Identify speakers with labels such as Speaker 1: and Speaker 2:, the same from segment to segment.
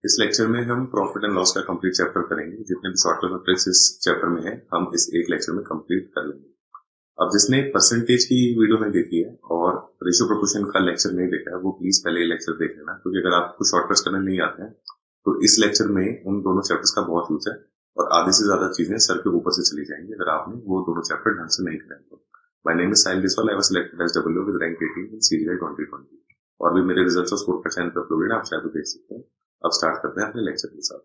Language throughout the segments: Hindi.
Speaker 1: इस लेक्चर में हम प्रॉफिट एंड लॉस का कंप्लीट चैप्टर करेंगे। जितने भी शॉर्टकट मैट्रिक्स इस चैप्टर में है हम इस एक लेक्चर में कंप्लीट कर लेंगे। अब जिसने परसेंटेज की वीडियो में देखी है और रेशियो प्रोपोर्शन का लेक्चर नहीं देखा है वो प्लीज पहले ये लेक्चर देख लेना, क्योंकि अगर आपको शॉर्टकट्स करने नहीं आते हैं तो इस लेक्चर में उन दोनों चैप्टर्स का बहुत यूज है और आधे से ज्यादा चीजें सर के ऊपर से चली जाएंगी अगर आपने वो दोनों चैप्टर ढंग से नहीं करें तो। My name is Sahil Biswal, I was selected as W with rank 18 in CGL 2020 और भी मेरे रिजल्ट्स और स्कोर का चैनल पर अपलोडेड है, आप शायद देख सकते हैं। अब स्टार्ट करते हैं अपने लेक्चर के साथ।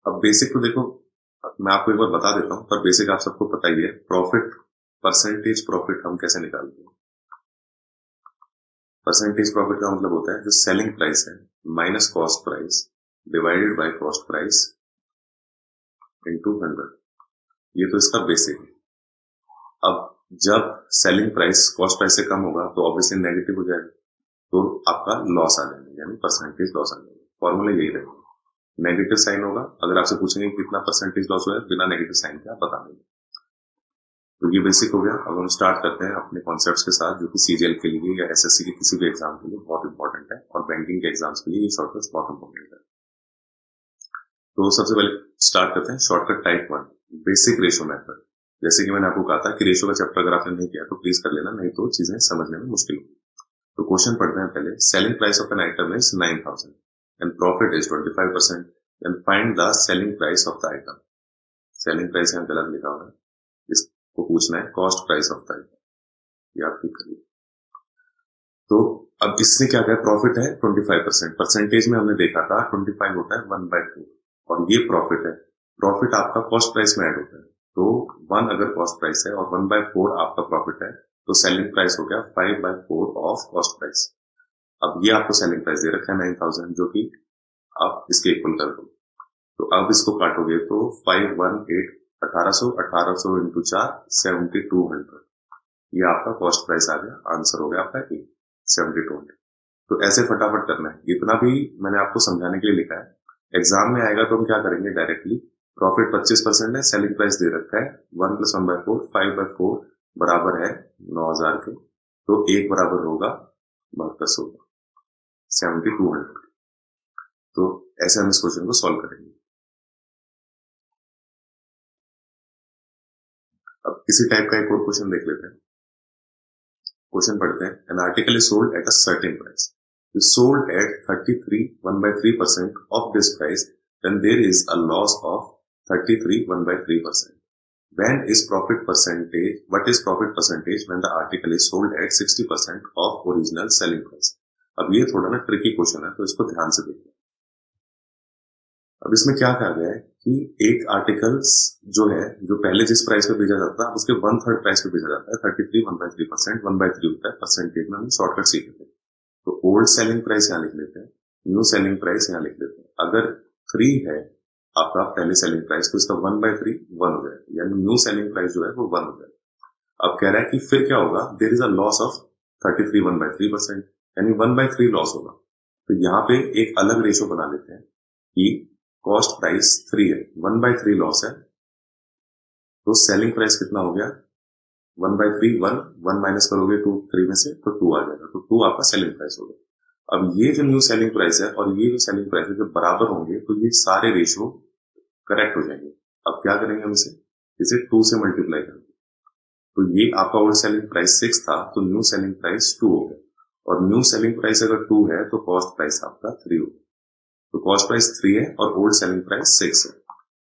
Speaker 1: अब बेसिक तो देखो, मैं आपको एक बार बता देता हूं, पर बेसिक आप सबको पता ही है। प्रॉफिट, परसेंटेज प्रॉफिट हम कैसे निकालते हैं। परसेंटेज प्रॉफिट का मतलब होता है जो सेलिंग प्राइस है minus cost price divided by cost price into 100। ये तो इसका बेसिक है। अब जब सेलिंग प्राइस कॉस्ट प्राइस से कम होगा तो ऑब्वियसली नेगेटिव हो जाएगा, तो आपका लॉस आ जाएगा, यानी परसेंटेज लॉस आ जाएगा। फॉर्मूला यही रहेगा, नेगेटिव साइन होगा। अगर आपसे पूछेंगे कितना परसेंटेज लॉस हुआ है बिना नेगेटिव साइन के, आप बता देंगे। तो ये बेसिक हो गया। अब हम स्टार्ट करते हैं अपने कॉन्सेप्ट्स के साथ, जो कि सीजीएल के लिए या एसएससी के किसी भी एग्जाम के लिए बहुत इंपॉर्टेंट है और बैंकिंग के एग्जाम्स के लिए ये शॉर्टकट्स बहुत इंपॉर्टेंट है। तो सबसे पहले स्टार्ट करते हैं shortcut type 1, basic ratio method. जैसे कि मैंने आपको कहा था कि रेशियो का चैप्टर अगर आपने नहीं किया तो प्लीज कर लेना, नहीं तो चीजें समझने में मुश्किल होगी। तो क्वेश्चन पढ़ते हैं पहले। Selling price of an item is 9000 and profit is 25%, then find the selling price of the item. Selling price यहाँ गलत लिखा हुआ है, इसको पूछना है cost price of the item, ये आप ठीक करिए। तो अब इसने क्या कहा, प्रॉफिट है 25%, परसेंटेज में हमने देखा था 25 होता है 1/4 और ये प्रॉफिट है। प्रॉफिट आपका कॉस्ट प्राइस में ऐड होता है, तो 1 अगर कॉस्ट प्राइस है और 1/4 आपका प्रॉफिट है तो सेलिंग प्राइस हो गया 5/4 ऑफ कॉस्ट प्राइस। अब ये आपको सेलिंग प्राइस दे रखा है 9000, जो कि आप इसके इक्वल कर दो। तो अब इसको काटोगे तो 518 1800 1800 इंटू 4 7200, ये आपका कॉस्ट प्राइस आ गया। आंसर हो गया आपका 7200। तो ऐसे फटाफट करना है, इतना भी मैंने आपको समझाने के लिए लिखा है। एग्जाम में आएगा तो हम क्या करेंगे, डायरेक्टली प्रॉफिट 25% है, सेलिंग प्राइस दे रखा है 1 + 1/4 5/4 बराबर है 9000 के, तो 1 बराबर होगा 7200, 7200। तो ऐसे हम इस क्वेश्चन को सॉल्व करेंगे। अब इसी टाइप का एक और क्वेश्चन देख लेते हैं। क्वेश्चन पढ़ते हैं। An article is sold at a certain price, is sold at 33 1/3% of this price, then there is a loss of 33 1/3%. When is profit percentage? What is profit percentage when the article is sold at 60% of original selling price? अब ये थोड़ा ना ट्रिकी क्वेश्चन है, तो इसको ध्यान से देखिए। अब इसमें क्या कहा गया है कि एक आर्टिकल्स जो है, जो पहले जिस प्राइस पे बेचा जाता है उसके 1/3 प्राइस पे बेचा जाता है। 33 1/3%, 1/3 होता है परसेंटेज में, हम शॉर्टकट सीखे थे। तो ओल्ड सेलिंग प्राइस यहाँ लिख लेते हैं, न्यू सेलिंग प्राइस यहाँ लिख लेते हैं। अगर 3 है आपका पहले सेलिंग प्राइस, तो इसका 1/3 1 हो जाएगा, यानी न्यू सेलिंग प्राइस जो है वो 1 हो जाएगा। अब कह रहा है कि फिर क्या होगा, there is a loss of 33 1/3%, यानी 1/3 लॉस होगा। तो यहाँ पे एक अलग रेशो बना लेते हैं कि कॉस्ट प्राइस 3 है, 1/3 लॉस है, तो सेलिंग प्राइस कितना हो गया 1/3 1 माइनस करोगे 2 3 में से तो 2 आ जाएगा, तो 2 आपका सेलिंग प्राइस हो गया। अब ये जो न्यू सेलिंग प्राइस है और ये जो सेलिंग प्राइस है जब बराबर होंगे तो ये सारे रेशियो करेक्ट हो जाएंगे। अब क्या करेंगे हम इसे 2 से मल्टीप्लाई करेंगे, तो ये आपका ओल्ड सेलिंग प्राइस 6 था, तो न्यू सेलिंग प्राइस 2 हो गया, और न्यू सेलिंग प्राइस अगर 2 है तो कॉस्ट प्राइस आपका 3 हो गया। तो कॉस्ट प्राइस 3 है और ओल्ड सेलिंग प्राइस 6 है।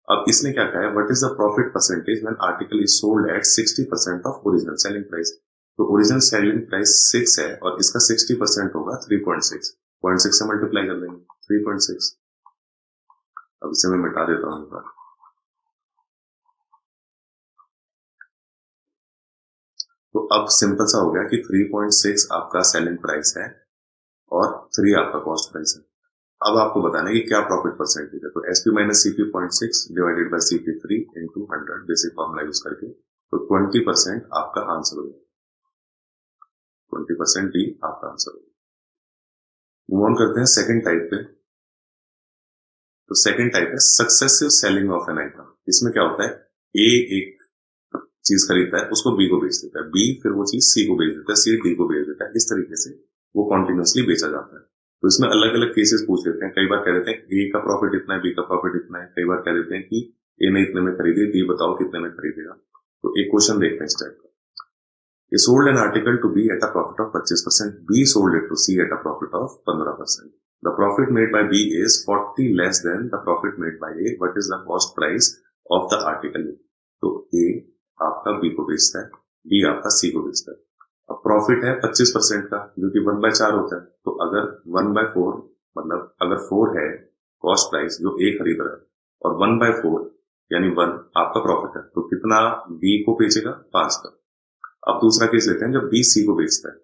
Speaker 1: अब इसने क्या कहा है, what is the profit percentage when article is sold at 60% of original selling price. तो ओरिजिनल सेलिंग प्राइस 6 है और इसका 60% होगा 3.6, 0.6 से मल्टीप्लाई कर देंगे 3.6। अब इसे मैं मिटा देता हूं एक बार। तो अब सिंपल सा हो गया कि 3.6 आपका सेलिंग प्राइस है और 3 आपका कॉस्ट प्राइस है। अब आपको बताना है कि क्या प्रॉफिट परसेंटेज है। तो SP minus CP 0.6 divided by CP3 into 100, basic formula use करके, तो 20% आपका आंसर हो जाएगा। 20% ही आपका आंसर होगा। मूव ऑन करते हैं सेकंड टाइप पे। तो सेकंड टाइप है successive selling of an item. इसमें क्या होता है, A एक चीज खरीदता है, उसको B को बेच देता है, B फिर वो चीज C को बेच देता है, C D को बेच देता है, इस तरीके से वो कॉन्टिन्यूसली बेचा जाता है। तो इसमें अलग अलग केसेस पूछ लेते हैं, कई बार कह देते हैं ए का प्रॉफिट इतना है, बी का प्रॉफिट इतना है, कई बार कह देते हैं कि ए ने इतने में खरीदी, बी बताओ कितने में खरीदेगा। तो एक क्वेश्चन देखते हैं इस टाइप का। He sold an article to B at a profit of 25%. B sold it to C at a profit of 15%. The profit made by B is 40 less than the profit made by A. What is the cost price of the article? तो A आपका B को बेचता है, B आपका C को बेचता है। अब प्रॉफिट है 25% का, जो कि 1/4 होता है। तो अगर 1/4 मतलब अगर 4 है कॉस्ट प्राइस जो A खरीद रहा है और 1/4 यानी 1 आपका प्रॉफिट है, तो कितना B को बेचेगा? 5 का। अब दूसरा केस लेते हैं जब बी सी को बेचता है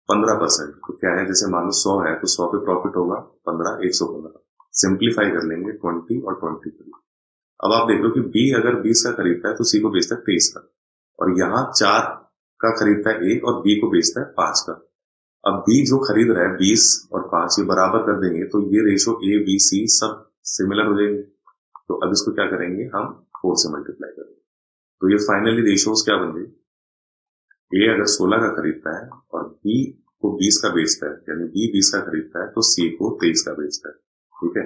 Speaker 1: 15%। तो क्या है, जैसे मान लो 100 है तो 100 पे प्रॉफिट होगा 15, 115। सिंप्लीफाई कर लेंगे 20 और 23। अब आप देख लो कि बी अगर 20 का खरीदता है तो सी को बेचता है 23 का, और यहाँ 4 का खरीदता है ए और बी को बेचता है 5 का। अब बी जो खरीद रहा है 20 और 5 ये बराबर कर देंगे तो ये रेशो ए बी सी सब सिमिलर हो जाएंगे। तो अब इसको क्या करेंगे, हम 4 से मल्टीप्लाई करेंगे। तो ये फाइनली रेशोज क्या बन गई, ए अगर 16 का खरीदता है और बी को 20 का बेचता है, यानी बी 20 का खरीदता है तो सी को 23 का बेचता है। ठीक है,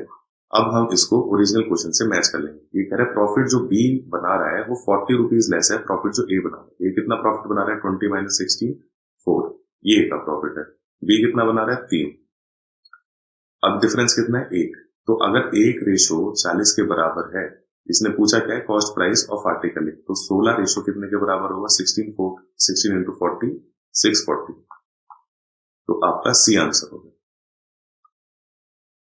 Speaker 1: अब हम इसको ओरिजिनल क्वेश्चन से मैच कर लेंगे। ये कह रहा है प्रॉफिट जो बी बना रहा है वो 40 रुपीज लेस है प्रॉफिट जो ए बना रहा है। ए कितना प्रॉफिट बना रहा है, 20 - 16 4, ये का प्रॉफिट है। बी कितना बना रहा है, 3। अब डिफरेंस कितना है, 1। तो अगर एक रेशो 40 के बराबर है, इसने पूछा क्या है, कॉस्ट प्राइस ऑफ आर्टिकल, तो 16 रेशो कितने के बराबर होगा, 16 into 40 640। तो आपका सी आंसर होगा।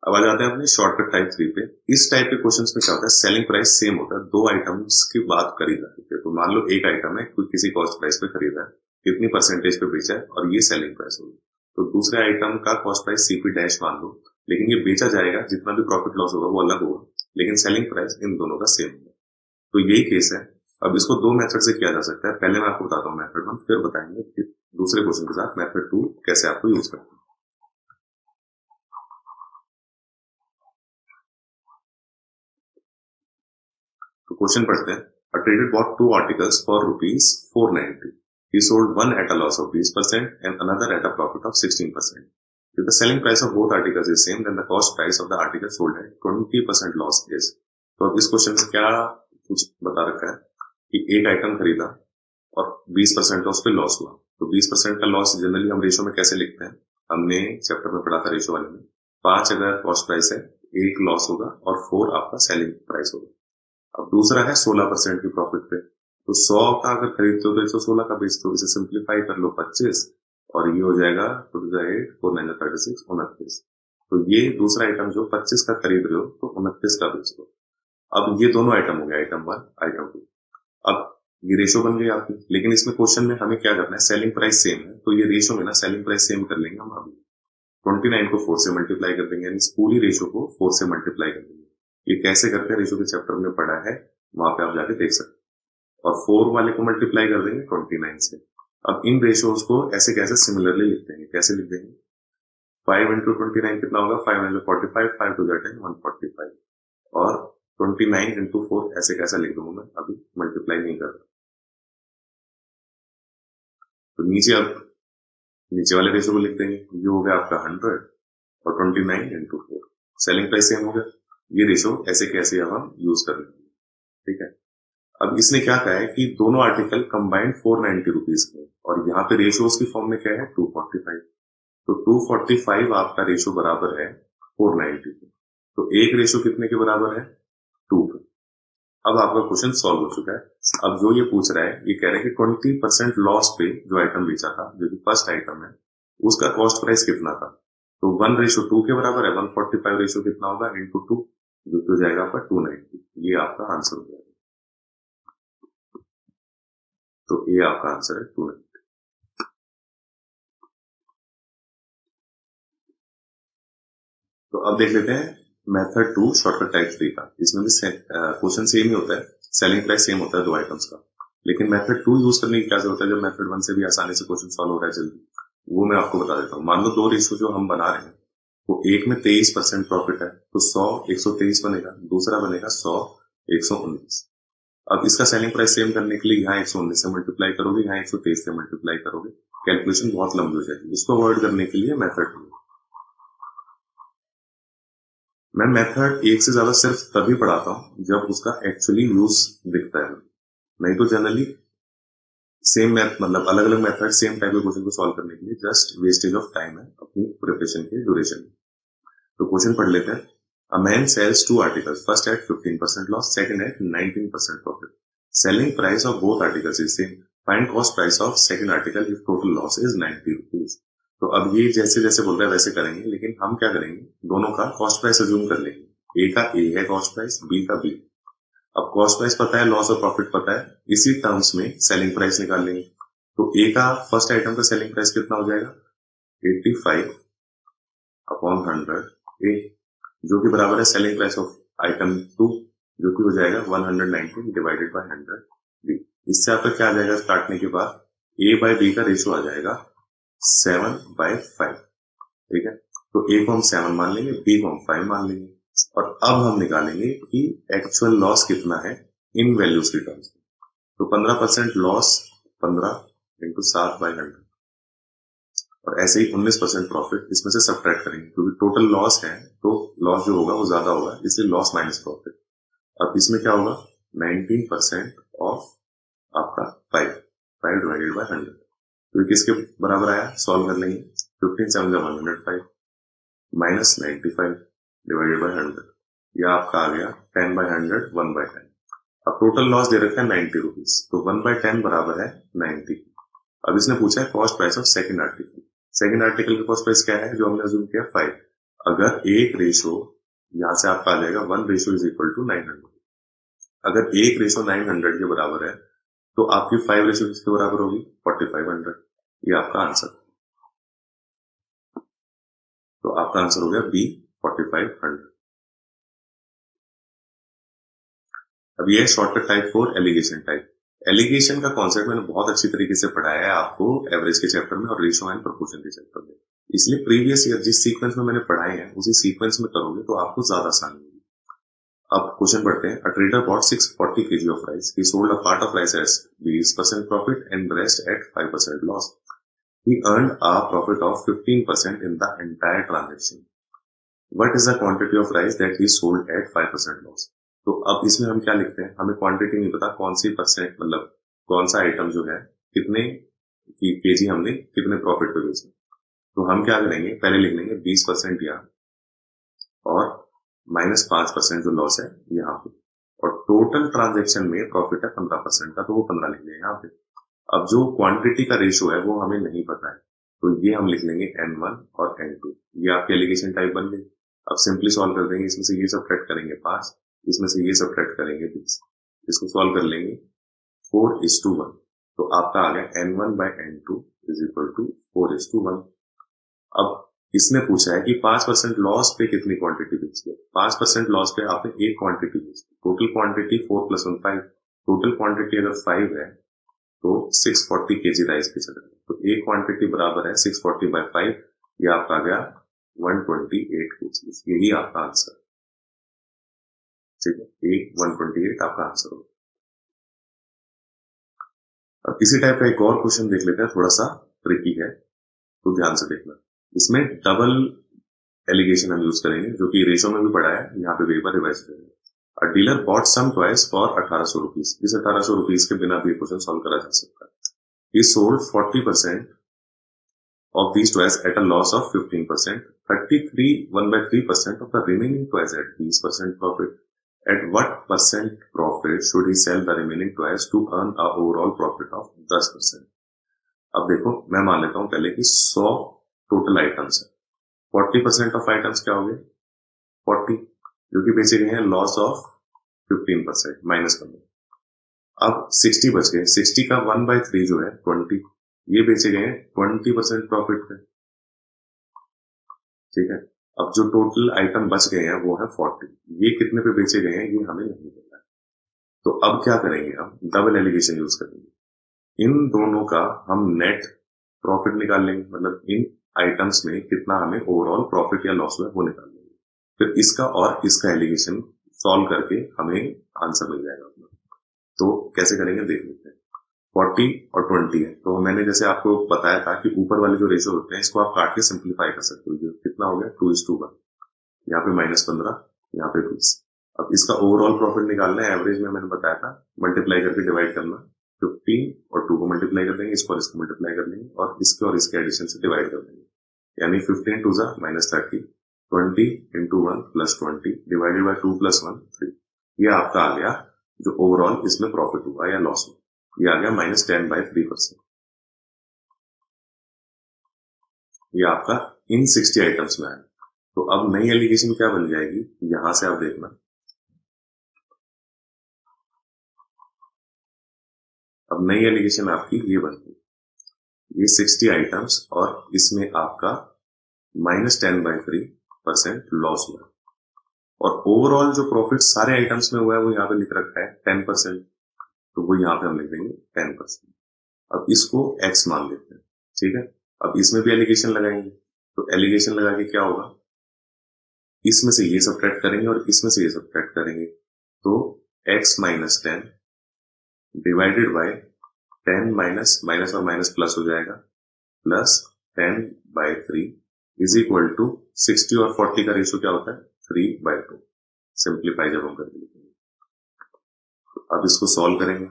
Speaker 1: अब आ जाते हैं अपने शॉर्टकट टाइप 3 पे। इस टाइप के क्वेश्चंस में क्या होता है, सेलिंग प्राइस सेम होता है, दो आइटम्स की बात करी जाती है। तो मान लो एक आइटम है कोई किसी कॉस्ट प्राइस पे खरीदा है, कितनी परसेंटेज पे बेचा है और ये सेलिंग प्राइस होगी। तो दूसरे आइटम का कॉस्ट प्राइस सीपी डैश मान लो, लेकिन ये बेचा जाएगा, जितना भी प्रॉफिट लॉस होगा वो अलग होगा, लेकिन सेलिंग प्राइस इन दोनों का सेम होगा। तो यही केस है। अब इसको दो मेथड से किया जा सकता है। पहले मैं आपको बताता हूँ मेथड 1, फिर बताएंगे कि दूसरे क्वेश्चन के साथ मेथड 2 कैसे आपको यूज करते हैं। तो क्वेश्चन पढ़ते हैं। A trader bought 2 articles for rupees 490. He sold one at a loss of 20% and another at a profit of 16%. If the selling price of both articles is same, then the cost price of the article sold at 20% loss is. तो अब इस क्वेश्चन में क्या कुछ बता रखा है कि एक आइटम खरीदा और 20% का उस पर लॉस हुआ। तो 20% का लॉस जनरली हम रेशो में कैसे लिखते हैं, हमने चैप्टर में पढ़ा था रेशो वाले में। 5 अगर कॉस्ट प्राइस है, 1 लॉस होगा और 4 आपका सेलिंग प्राइस होगा। अब दूसरा है 16% की प्रॉफिट पे, तो 100 का अगर खरीदते हो तो 116 का बेचते हो। इसे सिंप्लीफाई कर लो 25 और ये हो जाएगा 4 9 36 29। तो ये दूसरा आइटम जो 25 का खरीद रहे हो तो 29 का बेच दो। अब ये दोनों आइटम हो गए, आइटम 1 आइटम 2। अब ये रेशो बन गई आपकी, लेकिन इसमें क्वेश्चन में हमें क्या करना है, सेलिंग प्राइस सेम है, तो ये रेशो में ना सेलिंग प्राइस सेम कर लेंगे हम। अभी 29 को 4 से मल्टीप्लाई कर देंगे, यानी पूरी रेशो को 4 से मल्टीप्लाई कर देंगे। ये कैसे करते हैं, रेशो के चैप्टर में पढ़ा है, वहां पे आप जाके देख सकते हैं। और 4 वाले को मल्टीप्लाई कर देंगे 29 से। अब इन रेशोज को ऐसे कैसे सिमिलरली लिखते हैं, कैसे लिख देंगे, 5 into 29 कितना होगा, 5 9 45, 5 2 10 145, और 29 into 4 ऐसे कैसा लिख दूंगा मैं, अभी मल्टीप्लाई नहीं कर रहा। तो नीचे अब नीचे वाले रेशो को लिख देंगे, ये हो गया आपका 100 और 29 into 4, सेलिंग प्राइस सेम हो गया। ये रेशो ऐसे कैसे अब हम यूज कर लेंगे, ठीक है। अब इसने क्या कहा है कि दोनों आर्टिकल कंबाइंड 490 रुपीज के, और यहाँ पे रेशोज की फॉर्म में क्या है 245। तो 245 आपका रेशो बराबर है 490 के। तो एक रेशो कितने के बराबर है, 2 के। अब आपका क्वेश्चन सॉल्व हो चुका है। अब जो ये पूछ रहा है, ये कह रहा है कि 20% लॉस पे जो आइटम बेचा था, जो कि फर्स्ट आइटम है, उसका कॉस्ट प्राइस कितना था। तो 1:2 के बराबर है। 145 रेशो कितना होगा, इंटू 2, जो हो जाएगा आपका 290। ये आपका आंसर हो जाएगा। तो ये आपका आंसर है 290। तो अब देख लेते हैं मेथड 2 शॉर्टकट टाइप 3 का। इसमें भी क्वेश्चन सेम ही होता है, सेलिंग प्राइस सेम होता है दो आइटम्स का, लेकिन मेथड 2 यूज करने की क्या जरूरत है, जब मेथड 1 से भी आसानी से क्वेश्चन सॉल्व हो रहा है जल्दी, वो मैं आपको बता देता हूँ। मान लो दो रेशो जो हम बना रहे हैं, वो एक में 23% प्रॉफिट है, तो 100 123 बनेगा, दूसरा बनेगा 100 119। अब इसका सेलिंग प्राइस सेम करने के लिए यहाँ 119 से मल्टीप्लाई करोगे, यहाँ 123 से मल्टीप्लाई करोगे, कैलकुलेशन बहुत लंबी हो जाएगी। इसको अवॉइड करने के लिए मेथड 2। मैं मेथड एक से ज्यादा सिर्फ तभी पढ़ाता हूं जब उसका एक्चुअली यूज दिखता है, नहीं तो जनरली सेम मैथ मतलब अलग अलग मेथड सेम टाइप के क्वेश्चन को सॉल्व करने के लिए जस्ट वेस्टेज ऑफ टाइम है अपनी प्रिपरेशन के ड्यूरेशन में। तो क्वेश्चन पढ़ लेते हैं। A man sells 2 articles, first at 15% loss, second at 19% profit. Selling price of both articles is same, find cost price of second article if total loss is 90 rupees. तो अब ये जैसे जैसे बोल रहा है वैसे करेंगे, लेकिन हम क्या करेंगे, दोनों का कॉस्ट प्राइस अज्यूम कर लेंगे। ए का ए है कॉस्ट प्राइस, बी का बी। अब कॉस्ट प्राइस पता है, लॉस और प्रॉफिट पता है, इसी टर्म्स में सेलिंग प्राइस निकाल लेंगे। तो ए का फर्स्ट आइटम का सेलिंग प्राइस कितना हो जाएगा, 85 अपॉन 100 ए, जो कि बराबर है सेलिंग प्राइस ऑफ आइटम 2, जो कि हो जाएगा 119 डिवाइडेड बाय 100 बी। इससे आपका क्या आ जाएगा, काटने के बाद ए बाय बी का रेशियो आ जाएगा 7/5। ठीक है, तो ए को हम 7 मान लेंगे, बी को हम 5 मान लेंगे, और अब हम निकालेंगे कि एक्चुअल लॉस कितना है इन वैल्यूज की टर्म्स में। तो 15% लॉस 15 इंटू 7/100, और ऐसे ही 19% प्रॉफिट इसमें से सब्ट्रैक्ट करेंगे, क्योंकि टोटल लॉस है तो लॉस जो होगा वो ज्यादा होगा, इसलिए लॉस माइनस प्रॉफिट। अब इसमें क्या होगा, 19% ऑफ आपका 5 डिवाइडेड बाय 100, तो ये किसके बराबर आया, सॉल्व कर लेंगे। 15 7 105 माइनस 95 डिवाइडेड बाय 100, यह आपका आ गया 10/100 1/10। अब टोटल लॉस दे रखा है 90 रुपीज, तो 1/10 बराबर है 90। अब इसने पूछा है cost price of second article. Second article का कॉस्ट प्राइस क्या है, जो हमने अज्यूम किया 5। अगर एक रेशो यहां से आपका आ जाएगा 1 रेशो इज इक्वल टू 900। अगर एक रेशो 900 के बराबर है तो आपकी 5 रेशो किसके बराबर होगी, 4500। ये आपका आंसर। तो आपका आंसर हो गया बी 4500। अब ये shortcut type for alligation type. Alligation का कॉन्सेप्ट मैंने बहुत अच्छी तरीके से पढ़ाया है आपको एवरेज के चैप्टर में और रेशियो एंड प्रोपोर्शन के चैप्टर में, इसलिए प्रीवियस ईयर जिस सीक्वेंस में मैंने पढ़ाए हैं उसी सीक्वेंस में करोगे तो आपको ज्यादा आसानी होगी। अब क्वेश्चन पढ़ते हैं। A trader bought 640 kg of rice, he sold a part of rice at 20% profit and the rest at 5% loss. He earned a profit of 15% in the entire transaction. What is the quantity of rice that he sold at 5% loss? तो अब इसमें हम क्या लिखते हैं, हमें क्वांटिटी नहीं पता, कौन सी परसेंट मतलब कौन सा आइटम जो है कितने केजी हमने कितने प्रॉफिट पे बेचा। तो हम क्या करेंगे, पहले लिख लेंगे 20% यहाँ और -5% जो लॉस है यहाँ पे, और टोटल ट्रांजेक्शन में प्रॉफिट है 15% का, तो वो 15 लिख लेंगे यहाँ पे। अब जो क्वांटिटी का रेशियो है वो हमें नहीं पता है, तो ये हम लिख लेंगे N1 और N2। ये आपकी एलिगेशन टाइप बन गई। अब सिंपली सॉल्व कर देंगे, इसमें से ये सब्ट्रैक्ट करेंगे 5, इसमें से ये सब्ट्रैक्ट करेंगे 20, इसको सॉल्व कर लेंगे 4:1। तो आपका आ गया N1/N2 इज इक्वल टू 4:1। अब इसने पूछा है कि 5% लॉस पे कितनी क्वांटिटी बेची है। 5% लॉस पे आपने एक क्वांटिटी बेची, टोटल क्वांटिटी 4 + 1 5, टोटल क्वांटिटी अगर 5 है तो 640 kg राइस बेचा जाएगा। तो एक क्वांटिटी बराबर है 640/5, ये आपका आ गया 128 kg। यही आपका आंसर, ठीक है, 128 आपका आंसर होगा। अब इसी टाइप का एक और क्वेश्चन देख लेते हैं, थोड़ा सा ट्रिकी है तो ध्यान से देखना। इसमें डबल एलिगेशन हम यूज करेंगे, जो कि रेशो में भी पढ़ा है, यहाँ पे भी एक बार रिवाइज करेंगे। A dealer bought some toys for 1800 rupees. इस 1800 रुपीज के बिना भी क्वेश्चन सॉल्व करा जा सकता है। He sold 40% of these toys at a loss of 15%, 1/3% of the remaining toys at 20% profit. At what percent profit should he sell the remaining toys to earn a overall profit of 10%? अब देखो, मैं मान लेता हूं पहले कि 100 टोटल आइटम्स है, 40% ऑफ आइटम्स क्या हो गए 40, जो कि बेचे गए हैं लॉस ऑफ 15% -15। अब 60 बच गए, 60 का 1/3 जो है 20, ये बेचे गए हैं 20% प्रॉफिट पे, ठीक है। अब जो टोटल आइटम बच गए हैं वो है 40, ये कितने पे बेचे गए हैं ये हमें नहीं पता है। तो अब क्या करेंगे, हम डबल एलिगेशन यूज करेंगे। इन दोनों का हम नेट प्रॉफिट निकाल लेंगे, मतलब इन आइटम्स में कितना हमें ओवरऑल प्रॉफिट या लॉस हुआ वो निकाल लेंगे। फिर इसका और इसका एलिगेशन सॉल्व करके हमें आंसर मिल जाएगा अपना। तो कैसे करेंगे देख लेते हैं। 40 और 20 है, तो मैंने जैसे आपको बताया था कि ऊपर वाले जो रेशियो होते हैं इसको आप काट के सिंप्लीफाई कर सकते हो। कितना हो गया 2:1। यहाँ पे -15, यहाँ पे 20। अब इसका ओवरऑल प्रॉफिट निकालना है, एवरेज में मैंने बताया था मल्टीप्लाई करके डिवाइड करना, 15 और 2 को मल्टीप्लाई कर देंगे, इसको और इसको मल्टीप्लाई कर लेंगे और इसके और इसके एडिशन से डिवाइड कर देंगे, यानी 15 2 ज़ा -30, 20 into 1 + 20 डिवाइडेड बाय 2 + 1 3। ये आपका आ गया जो ओवरऑल इसमें प्रॉफिट हुआ या लॉस हुआ, ये आ गया -10/3%। ये आपका इन 60 आइटम्स में आया। तो अब नई एलिगेशन क्या बन जाएगी, यहां से आप देखना, अब नई एलिगेशन आपकी ये बनती, ये 60 आइटम्स और इसमें आपका -10/3% लॉस हुआ, और ओवरऑल जो प्रॉफिट सारे आइटम्स में हुआ है वो यहाँ पे लिख रखा है 10%, तो वो यहाँ पे हम लिख देंगे 10%। अब इसको x मान लेते हैं, ठीक है। अब इसमें भी एलिगेशन लगाएंगे, तो एलिगेशन लगा के क्या होगा, इसमें से ये सब्ट्रैक्ट करेंगे और इसमें से ये सब्ट्रैक्ट करेंगे, तो x - 10 डिवाइडेड बाय 10 माइनस और माइनस प्लस हो जाएगा, प्लस 10/3 इज इक्वल टू 60 और 40 का रेशियो क्या होता है 3/2। सिंप्लीफाई जब हम करके लिखेंगे, तो अब इसको सॉल्व करेंगे,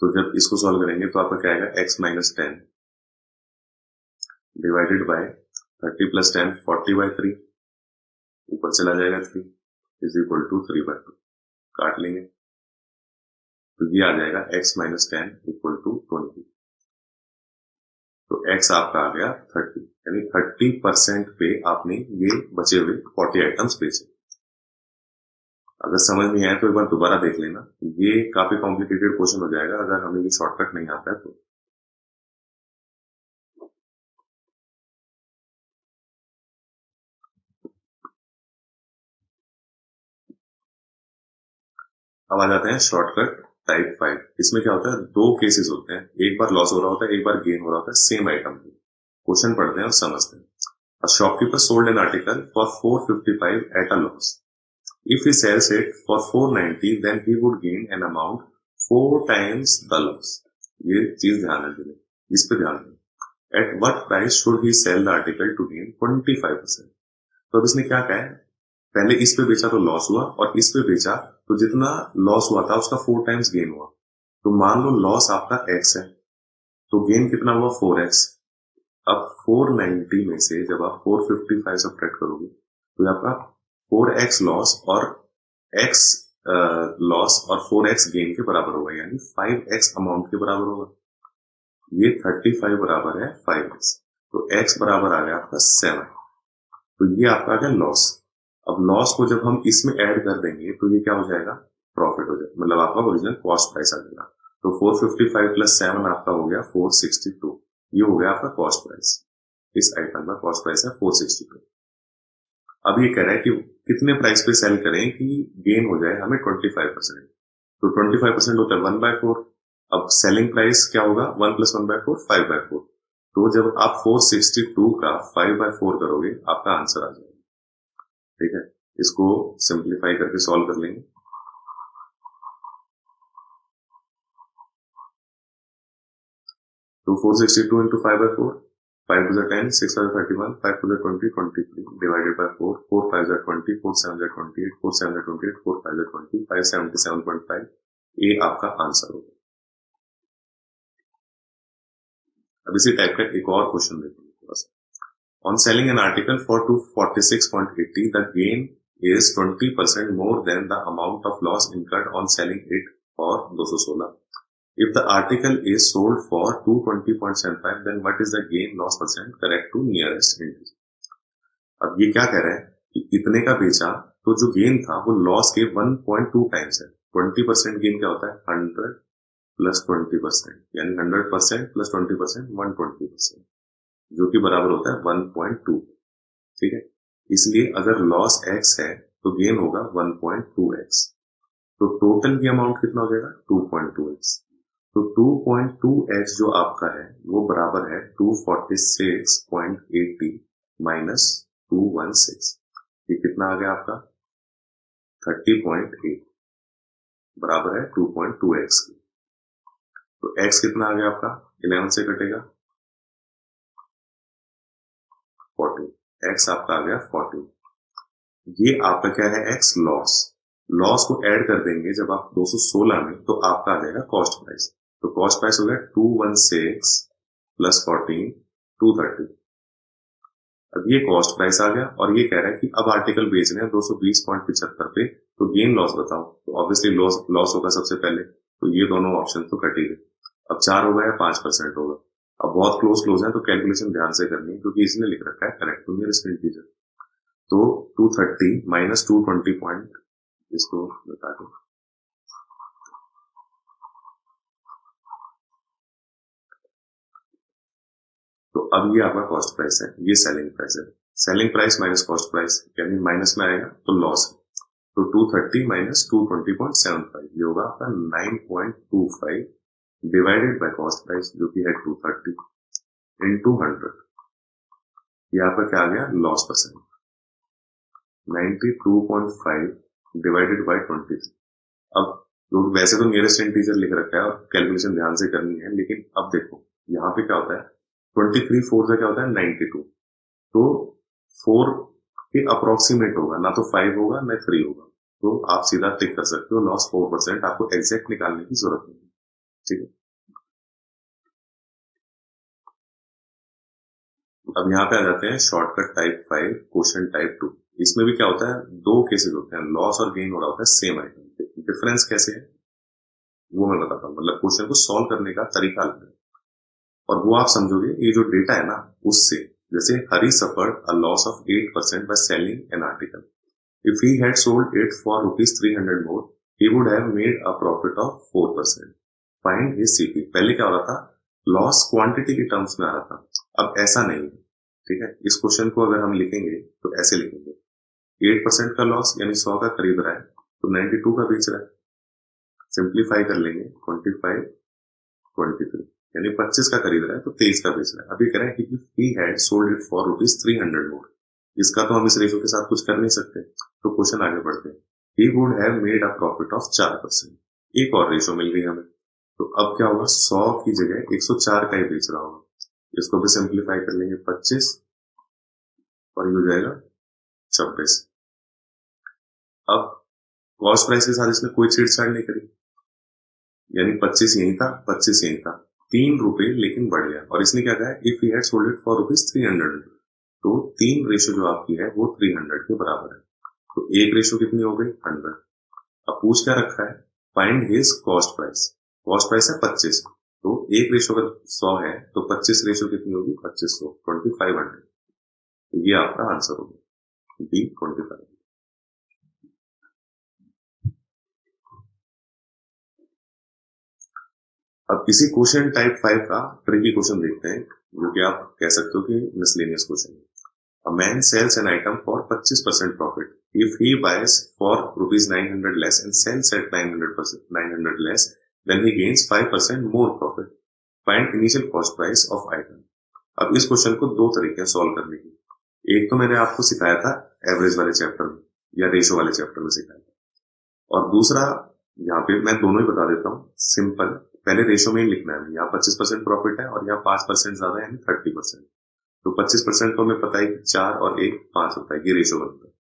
Speaker 1: तो जब इसको सॉल्व करेंगे तो आपका क्या आएगा, x - 10 डिवाइडेड बाय 30 + 10 40/3, ऊपर चला जाएगा 3 इज इक्वल टू 3/2, काट लेंगे, तो ये आ जाएगा x - 10 इक्वल टू 20। तो x आपका आ गया 30, यानी 30% पे आपने ये बचे हुए 40 आइटम्स बेचे। अगर समझ नहीं आया तो एक बार दोबारा देख लेना, ये काफी कॉम्प्लिकेटेड क्वेश्चन हो जाएगा अगर हमें ये शॉर्टकट नहीं आता है तो। अब आ जाते हैं शॉर्टकट टाइप 5। इसमें क्या होता है, दो केसेस होते हैं, एक बार लॉस हो रहा होता है, एक बार गेन हो रहा होता है सेम आइटम पे। क्वेश्चन पढ़ते हैं और समझते हैं। A shopkeeper sold an article for 455 at a loss. If he sells it for 490, then he would gain an amount 4 times the loss. ये चीज ध्यान रखिए, इस पे ध्यान दें। At what price should he sell the article to gain 25%? तो अब इसने क्या कहा है, पहले इस पे बेचा तो लॉस हुआ और इस पे बेचा तो जितना लॉस हुआ था उसका 4 टाइम्स गेन हुआ। तो मान लो लॉस आपका x है, तो गेन कितना हुआ 4x। अब 490 में से जब आप 455 सब्ट्रैक्ट करोगे तो आपका 4x लॉस और x लॉस और 4x गेन के बराबर होगा, यानी 5x अमाउंट के बराबर होगा। ये 35 बराबर है 5x, तो x बराबर आ गया आपका 7, तो ये आपका आ गया लॉस। अब लॉस को जब हम इसमें ऐड कर देंगे तो ये क्या हो जाएगा, प्रॉफिट हो जाएगा, मतलब आपका ओरिजिनल कॉस्ट प्राइस आ जाएगा। तो 455 + 7 आपका हो गया 462, ये हो गया आपका कॉस्ट प्राइस। इस आइटम का कॉस्ट प्राइस है 462। अब ये कह रहा है कि कितने प्राइस पे सेल करें कि गेन हो जाए हमें 25%, तो 25% होता है 1/4। अब सेलिंग प्राइस क्या होगा, 1 + 1/4 5/4, तो जब आप 462 का 5/4 करोगे आपका आंसर आ जाएगा, ठीक है। इसको सिंप्लीफाई करके सॉल्व कर लेंगे, तो 462 into 5/4, 5 to the 10, 6 to the 31, 5 to the 20, 23, divided by 4, 4 5 are 20, 4 7 are 28, 4 7 are 28, 4 5 are 20, 577.5, ये आपका आंसर होगा। अब इसी टाइप का एक और क्वेश्चन देखते हैं थोड़ा सा। On selling an article for 246.80, the gain is 20% more than the amount of loss incurred on selling it for 216. If the article is sold for 220.75, then what is the gain loss percent correct to nearest integer? अब ये क्या कह रहा है कि इतने का बेचा तो जो गेन था वो लॉस के 1.2 टाइम्स है। 20% गेन क्या होता है 100 + 20%, यानी 100% + 20% 120%, जो कि बराबर होता है 1.2, ठीक है। इसलिए अगर लॉस x है तो गेन होगा 1.2x, तो टोटल की अमाउंट कितना हो जाएगा 2.2x। तो 2.2x जो आपका है वो बराबर है 246.80 माइनस 216, ये कितना आ गया आपका 30.8, बराबर है 2.2x की। तो x कितना आ गया आपका, 11 से कटेगा 14, x आपका आ गया 14। ये आपका क्या है x लॉस, लॉस को ऐड कर देंगे जब आप 216 में, तो आपका आ जाएगा कॉस्ट प्राइस। तो कॉस्ट प्राइस हो गया 216 प्लस 14 230। अब ये कॉस्ट प्राइस आ गया और ये कह रहा है कि अब आर्टिकल बेच रहे हैं 220.75 पे, तो गेन लॉस बताओ। तो ऑब्वियसली लॉस होगा सबसे पहले, तो ये दोनों ऑप्शन तो कट ही गए। अब 4 होगा या 5% होगा। अब बहुत क्लोज है तो कैलकुलेशन ध्यान से करनी है, क्योंकि इसने लिख रखा है करेक्ट टू नियरेस्ट इंटीजर। तो 230 माइनस 220 पॉइंट, इसको बता दो, तो अब ये आपका कॉस्ट प्राइस है, ये सेलिंग प्राइस है। Selling price minus cost price, यानी माइनस में आएगा तो लॉस है। तो 230 माइनस 220.75, ये होगा आपका 9.25 डिवाइडेड बाय कॉस्ट प्राइस जो कि है 230 इंटू 100, ये आपका क्या आ गया लॉस परसेंट, 92.5 डिवाइडेड बाय 23। अब वैसे तो नियरेस्ट इंटीजर लिख रखा है और कैलकुलेशन ध्यान से करनी है, लेकिन अब देखो यहाँ पे क्या होता है, 23 4 से क्या होता है 92, तो 4 के अप्रोक्सीमेट होगा, ना तो 5 होगा ना 3 होगा, तो आप सीधा टिक कर सकते हो लॉस 4%, आपको एग्जैक्ट निकालने की जरूरत नहीं है। ठीक है, अब यहाँ पे आ जाते हैं शॉर्टकट टाइप 5 क्वेश्चन टाइप 2। इसमें भी क्या होता है, दो केसेस होते हैं, लॉस और गेन हो रहा होता है सेम आइटम, डिफरेंस कैसे है वो मैं बताता हूँ, मतलब क्वेश्चन को सॉल्व करने का तरीका अलग है, और वो आप समझोगे ये जो डेटा है ना उससे। जैसे Hari suffered a loss of 8% by selling an article, if he had sold it for ₹300 more he would have made a profit of 4%, find his CP. पहले क्या हो रहा था, लॉस क्वांटिटी के टर्म्स में आ रहा था, अब ऐसा नहीं है। ठीक है, इस क्वेश्चन को अगर हम लिखेंगे तो ऐसे लिखेंगे, 8% का लॉस यानी 100 का खरीद रहा है तो 92 का बेच रहा है, सिंप्लीफाई कर लेंगे 25 23, यानी 25 का खरीद रहा है तो 23 का बेच रहा है। अभी कह रहे हैं कि he had sold it for ₹300 more, इसका तो हम इस रेशो के साथ कुछ कर नहीं सकते, तो क्वेश्चन आगे बढ़ते हैं। he would have made a profit of 4%, एक और रेशो मिल गई हमें, तो अब क्या होगा, 100 की जगह 104 का ही बेच रहा होगा, इसको भी सिंप्लीफाई कर लेंगे 25 और ये हो जाएगा 26। अब कॉस्ट प्राइस के साथ इसने कोई छेड़छाड़ नहीं करी, यानी 25 यही था 25 यही था, 3 रुपए लेकिन बढ़ गया, और इसने क्या कहा, if he had sold it for ₹300, तो 3 रेशो जो आपकी है वो 300 के बराबर है, तो एक रेशो कितनी हो गई 100। अब पूछ क्या रखा है, find his cost price, cost price है 25, तो एक रेशो अगर 100 है तो 25 रेशो कितनी होगी 2500, 2500, तो ये आपका आंसर होगा बी 25। अब इसी क्वेश्चन टाइप 5 का ट्रिकी क्वेश्चन देखते हैं, जो कि आप कह सकते हो कि मिसलेनियस क्वेश्चन है। A man sells an item for 25% profit. If he buys for ₹900 less and sells at 900 less, then he gains 5% more profit. Find initial cost price of item. अब इस क्वेश्चन को दो तरीके हैं सॉल्व करने की, एक तो मैंने आपको सिखाया था एवरेज वाले चैप्टर में या रेशो वाले चैप्टर में सिखाया था, और दूसरा यहाँ पे मैं दोनों ही बता देता हूँ सिंपल। पहले रेशो में ही लिखना है, यहाँ 25% प्रॉफिट है और यहाँ 5% ज्यादा यानी 30%, तो 25% तो हमें पता है कि 4 और 1 5 होता है, ये रेशो बनता है।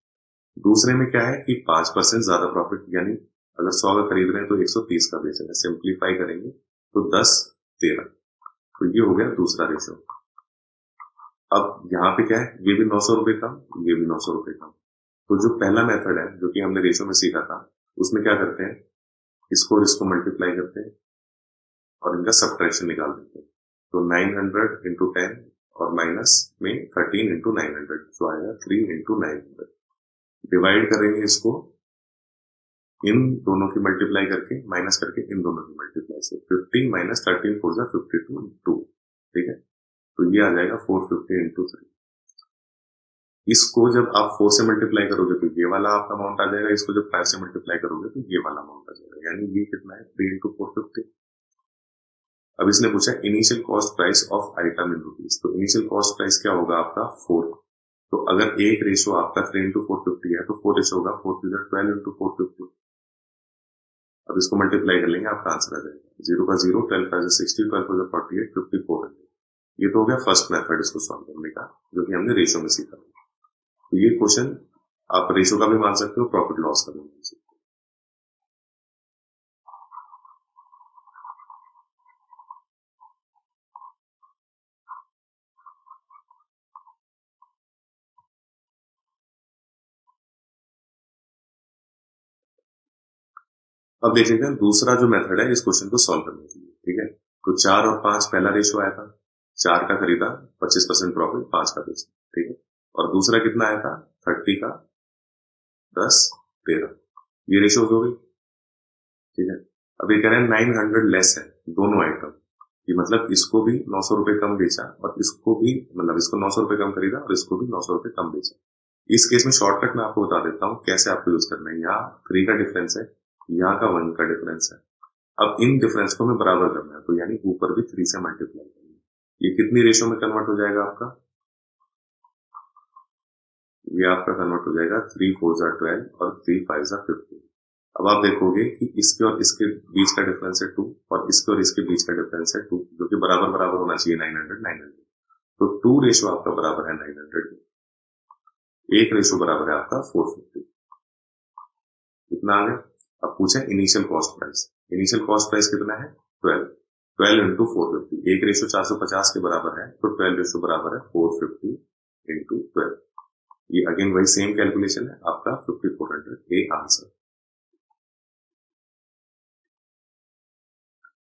Speaker 1: दूसरे में क्या है कि 5% ज्यादा प्रॉफिट, यानी अगर 100 का खरीद रहे हैं तो 130 का बेचेंगे, सिंप्लीफाई करेंगे तो 10 13, तो ये हो गया दूसरा रेशो। अब यहाँ पे क्या है, ये भी 900 रुपए कम, ये भी 900 रुपए कम, तो जो पहला मेथड है जो कि हमने रेशो में सीखा था, उसमें क्या करते हैं, इसको मल्टीप्लाई करते हैं और इनका सब्ट्रैक्शन निकाल देते हैं, तो 900 इंटू 10 और माइनस में 13 इंटू 900, जो आएगा 3 इंटू 900, डिवाइड करेंगे इसको इन दोनों की मल्टीप्लाई करके, माइनस करके इन दोनों की मल्टीप्लाई से, 15 माइनस 13 4 जा 52 2, ठीक है, तो ये आ जाएगा 450 इंटू 3। इसको जब आप 4 से मल्टीप्लाई करोगे तो ये वाला आपका अमाउंट आ जाएगा, इसको जब 5 से मल्टीप्लाई करोगे तो ये वाला अमाउंट आ जाएगा, यानी ये कितना है 3 इंटू 450। अब इसने पूछा initial cost price of item in rupees, तो इनिशियल कॉस्ट प्राइस क्या होगा आपका 4, तो अगर एक रेशो आपका 3 इंटू 450 है तो 4 रेशो होगा 4 12 इंटू 450, अब इसको मल्टीप्लाई कर लेंगे, आपका आंसर आ जाएगा 0 का 0, 12 का 60, 12 का 48, 5400। ये तो हो गया फर्स्ट मेथड इसको सॉल्व करने का, जो कि हमने रेशो में सीखा। तो ये क्वेश्चन आप रेशो का भी मान सकते हो, प्रॉफिट लॉस का भी मान सकते हो। अब देख लेते हैं दूसरा जो मेथड है इस क्वेश्चन को सॉल्व करने के लिए। ठीक है, तो 4 और 5 पहला रेशो आया था, 4 का खरीदा 25% प्रॉफिट, 5 का बेचा। ठीक है, और दूसरा कितना आया था 30 का 10 13, ये रेशो हो गई। ठीक है, अब ये कह रहे हैं 900 लेस है दोनों आइटम, ये मतलब इसको भी 900 रुपए कम बेचा और इसको भी, मतलब इसको 900 रुपए कम खरीदा और इसको भी 900 रुपए कम बेचा। इस केस में शॉर्टकट मैं आपको बता देता हूं कैसे आपको यूज करना है। यहाँ 3 का डिफरेंस है, यहाँ का 1 का डिफरेंस है। अब इन डिफरेंस को हमें बराबर करना है, तो यानी ऊपर भी 3 से मल्टीप्लाई करना है। ये कितनी रेशो में कन्वर्ट हो जाएगा आपका, ये आपका कन्वर्ट हो जाएगा 3 4 12 और 3 5 15। अब आप देखोगे कि इसके और इसके बीच का डिफरेंस है 2 और इसके और इसके बीच का डिफरेंस है 2, जो कि बराबर बराबर होना चाहिए 900 900। तो 2 रेशो आपका बराबर है 900 के, एक रेशो बराबर है आपका 450। कितना आ गया। अब पूछे initial cost price, initial cost price कितना है 12 इंटू 450, एक रेशो 450 के बराबर है, तो 12 रेशो बराबर है 450 इंटू 12। ये अगेन वही सेम कैलकुलेशन है, आपका 5400 ए आंसर।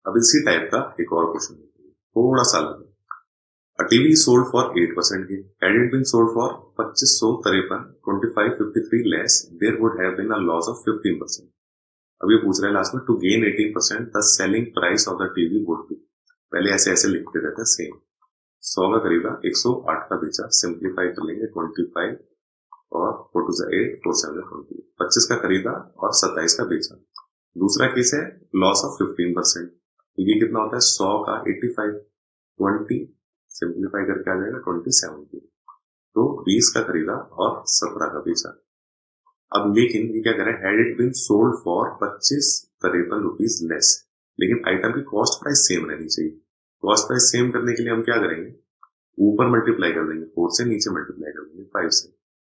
Speaker 1: अब इसी टाइप का एक और क्वेश्चन थोड़ा सा अलग है। A TV sold for 8% gain. Had it been sold for 2553, 2553 less, there would have been a loss of 15%. अब ये पूछ रहा है लास्ट में, to gain 18% the selling price of the TV would be. पहले ऐसे ऐसे लिखते रहते हैं सेम। 100 का खरीदा, 108 का बेचा, सिंप्लीफाई कर लेंगे 25 और 4 2 8, 4 7 20, 25 का खरीदा और 27 का बेचा। दूसरा केस है लॉस ऑफ 15%, तो ये कितना होता है 100 का 85, 20 सिंप्लीफाई करके आ जाएगा 27, तो 20 का खरीदा और 17 का बेचा। अब लेकिन ये क्या करें, had it been sold for 2553 rupees less, लेकिन आइटम की कॉस्ट प्राइस सेम रहनी चाहिए। कॉस्ट प्राइस सेम करने के लिए हम क्या करेंगे, ऊपर मल्टीप्लाई कर देंगे 4 से, नीचे मल्टीप्लाई कर देंगे 5 से।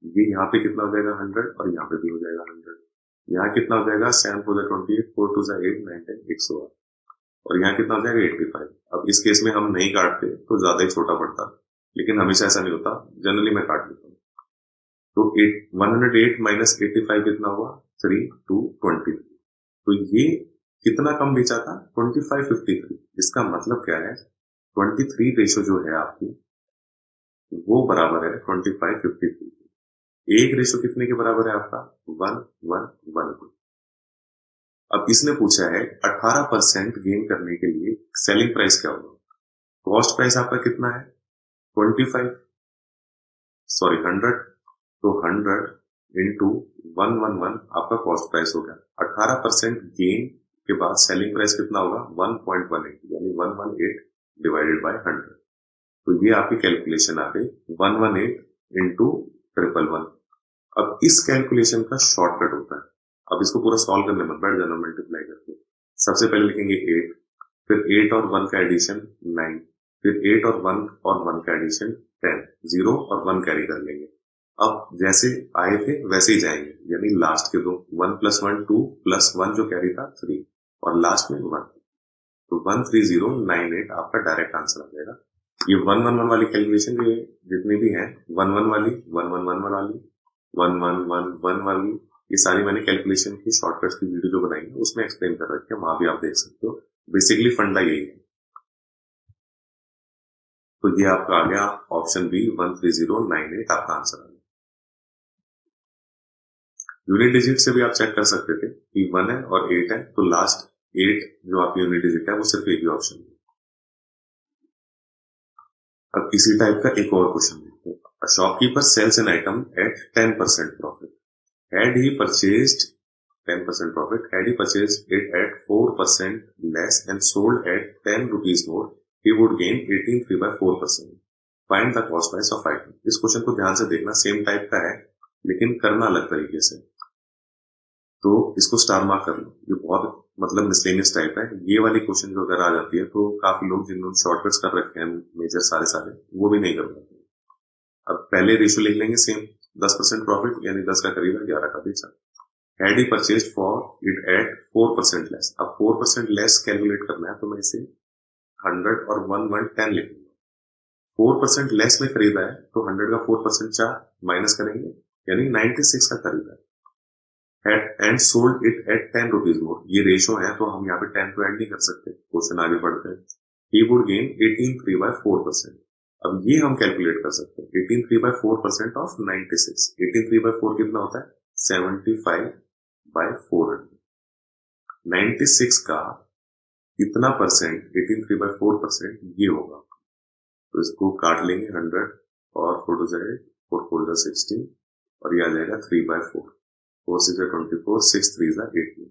Speaker 1: ये यहाँ पे कितना हो जाएगा 100 और यहाँ पे भी हो जाएगा 100। यहाँ कितना हो जाएगा 7 4 28, 4 2 8 9 10, 108, और यहाँ कितना हो जाएगा 85। अब इस केस में हम नहीं काटते तो ज्यादा ही छोटा पड़ता, लेकिन हमेशा ऐसा नहीं होता, जनरली मैं काट लेता हूँ। तो 108 माइनस 85 कितना हुआ 3 2 23। तो ये कितना कम बेचा था 2553। इसका मतलब क्या है 23 रेशो जो है आपकी वो बराबर है 2553। एक रेशो कितने के बराबर है आपका 1 1 1। अब इसने पूछा है 18% गेन करने के लिए सेलिंग प्राइस क्या होगा। कॉस्ट प्राइस आपका कितना है 100, तो 100 इंटू 111 आपका कॉस्ट प्राइस हो गया। 18% गेन के बाद सेलिंग प्राइस कितना होगा 1.18, यानी 118 डिवाइडेड बाय 100। तो ये आपकी कैलकुलेशन आ गई 118 इंटू 111। अब इस कैलकुलेशन का शॉर्टकट होता है, अब इसको पूरा सॉल्व करने मत बैठ जाना मल्टीप्लाई करके। सबसे पहले लिखेंगे 8, फिर 8 और 1 का एडिशन 9, फिर 8 और 1 और 1 का एडिशन 10, 0 और 1 कैरी कर लेंगे। अब जैसे आए थे वैसे ही जाएंगे, यानी लास्ट के दो 1 + 1 2 + 1 जो कैरी था 3 और लास्ट में 1, तो 13098 आपका डायरेक्ट आंसर आ जाएगा। ये 111 वाली कैलकुलेशन ये जितनी भी है 11 वाली 111 वाली 1111 वाली, ये सारी मैंने कैलकुलेशन की शॉर्टकट्स की वीडियो जो बनाई है उसमें एक्सप्लेन कर रखी है, वहां भी आप देख सकते हो। बेसिकली फंडा यही है। तो ये आपका आ गया ऑप्शन बी 13098 आपका आंसर आ गया। यूनिट डिजिट से भी आप चेक कर सकते थे कि 1 है और 8 है, तो लास्ट 8 जो आपकी यूनिट डिजिट है वो सिर्फ एक ही ऑप्शन है। अब इसी टाइप का एक और क्वेश्चन देखते हैं। A shopkeeper sells an item at 10% profit. Had he purchased 10% profit, had he purchased it at 4% less and sold at 10 rupees more, he would gain 18/4%. Find the cost price of item. इस क्वेश्चन को ध्यान से देखना, सेम टाइप का है लेकिन करना अलग तरीके से। तो इसको स्टार मार्क कर लो, ये बहुत मतलब मिसलेनियस टाइप है। ये वाली क्वेश्चन जो अगर आ जाती है तो काफी लोग जिन्होंने शॉर्टकट्स कर रखे हैं मेजर सारे वो भी नहीं कर पाते। अब पहले रेशियो लिख लेंगे सेम, 10% प्रॉफिट यानी 10 का खरीदा 11 का बेचा। Had he purchase for it at 4% less. अब 4% लेस कैलकुलेट करना है तो मैं इसे 100 और 110 लिख लूंगा। 4% लेस में खरीदा है तो 100 का 4% 4 माइनस करेंगे यानी 96 का खरीदा है। And sold it at 10 rupees more, ये रेशो है तो हम यहाँ पे 10 तो ऐड नहीं कर सकते। क्वेश्चन आगे बढ़ते हैं। He would gain 18 3 by 4%। अब ये हम कैलकुलेट कर सकते हैं, 18 3 by 4% ऑफ 96। 18 3 by 4 कितना होता है 75 by 400। 96 का कितना परसेंट 18 3 by 4% ये होगा, तो इसको काट लेंगे 100 और 4 टू 4 4 16 और ये आ जाएगा 3 by 4। 4 6 24 6 3 18।